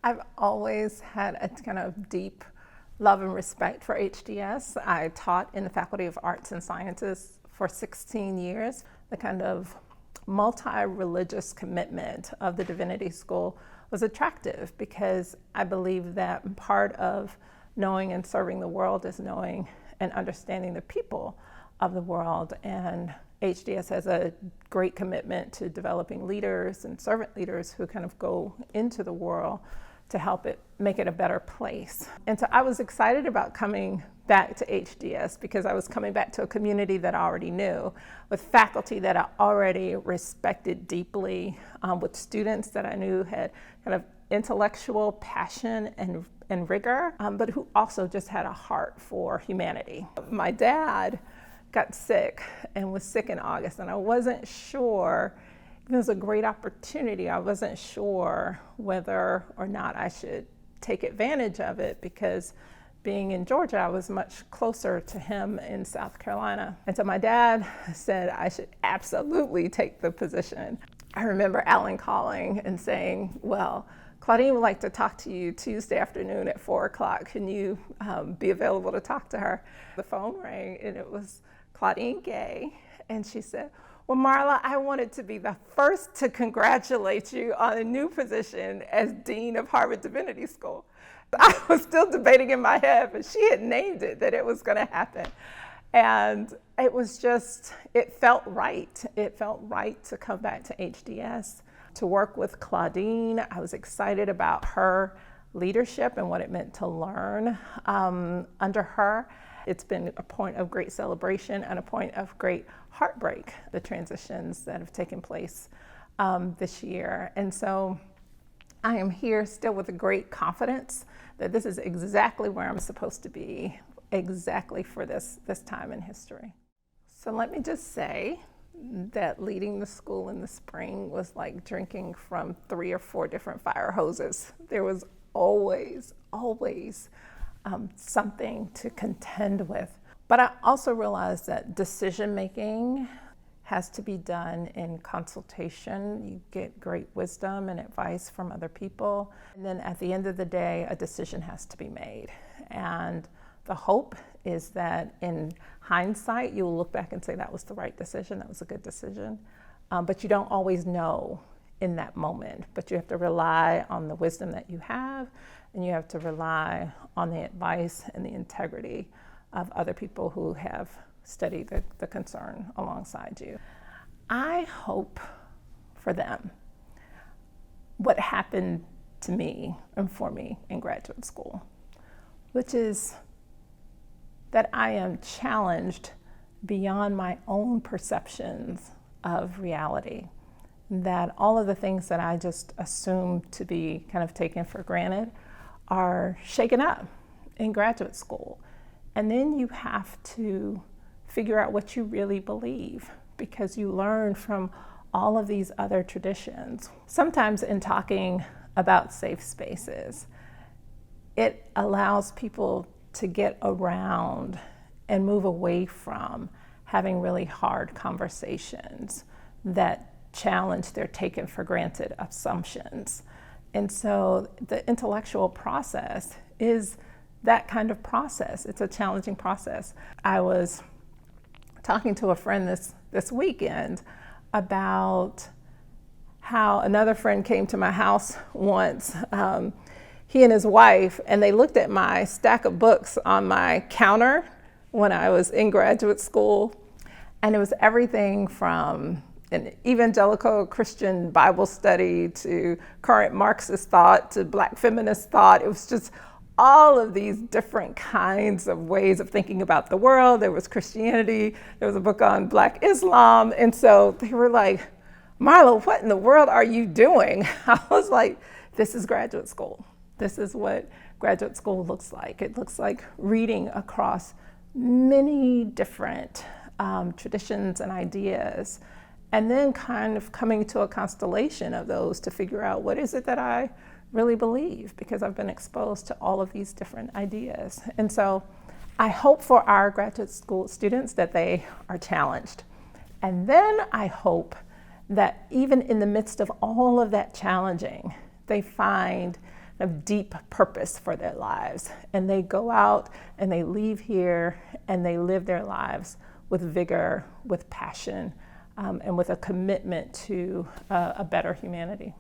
I've always had a kind of deep love and respect for HDS. I taught in the Faculty of Arts and Sciences for 16 years. The kind of multi-religious commitment of the Divinity School was attractive because I believe that part of knowing and serving the world is knowing and understanding the people of the world. And HDS has a great commitment to developing leaders and servant leaders who kind of go into the world to help it make it a better place. And so I was excited about coming back to HDS because I was coming back to a community that I already knew, with faculty that I already respected deeply, with students that I knew had kind of intellectual passion and rigor, but who also just had a heart for humanity. My dad got sick and was sick in August, and I wasn't sure. It was a great opportunity. I wasn't sure whether or not I should take advantage of it because being in Georgia, I was much closer to him in South Carolina. And so my dad said I should absolutely take the position. I remember Alan calling and saying, well, Claudine would like to talk to you Tuesday afternoon at 4 o'clock. Can you be available to talk to her? The phone rang and it was Claudine Gay, and she said, well, Marla, I wanted to be the first to congratulate you on a new position as Dean of Harvard Divinity School. I was still debating in my head, but she had named it, that it was going to happen. And it was just, it felt right. It felt right to come back to HDS, to work with Claudine. I was excited about her leadership and what it meant to learn under her. It's been a point of great celebration and a point of great heartbreak, the transitions that have taken place this year. And so I am here still with a great confidence that this is exactly where I'm supposed to be, exactly for this time in history. So let me just say that leading the school in the spring was like drinking from 3 or 4 different fire hoses. There was always something to contend with. But I also realized that decision making has to be done in consultation. You get great wisdom and advice from other people. And then at the end of the day, a decision has to be made. And the hope is that in hindsight, you'll look back and say that was the right decision, that was a good decision. But you don't always know in that moment. But you have to rely on the wisdom that you have, and you have to rely on the advice and the integrity of other people who have studied the concern alongside you. I hope for them what happened to me and for me in graduate school, which is that I am challenged beyond my own perceptions of reality, that all of the things that I just assumed to be kind of taken for granted are shaken up in graduate school. And then you have to figure out what you really believe, because you learn from all of these other traditions. Sometimes in talking about safe spaces, it allows people to get around and move away from having really hard conversations that challenge their taken for granted assumptions. And so the intellectual process is that kind of process. It's a challenging process. I was talking to a friend this weekend about how another friend came to my house once, he and his wife, and they looked at my stack of books on my counter when I was in graduate school. And it was everything from an evangelical Christian Bible study to current Marxist thought to Black feminist thought. It was just all of these different kinds of ways of thinking about the world. There was Christianity, there was a book on Black Islam. And so they were like, Marla, what in the world are you doing? I was like, this is graduate school. This is what graduate school looks like. It looks like reading across many different traditions and ideas, and then kind of coming to a constellation of those to figure out what is it that I really believe, because I've been exposed to all of these different ideas. And so I hope for our graduate school students that they are challenged. And then I hope that even in the midst of all of that challenging, they find of deep purpose for their lives. And they go out and they leave here and they live their lives with vigor, with passion, and with a commitment to a better humanity.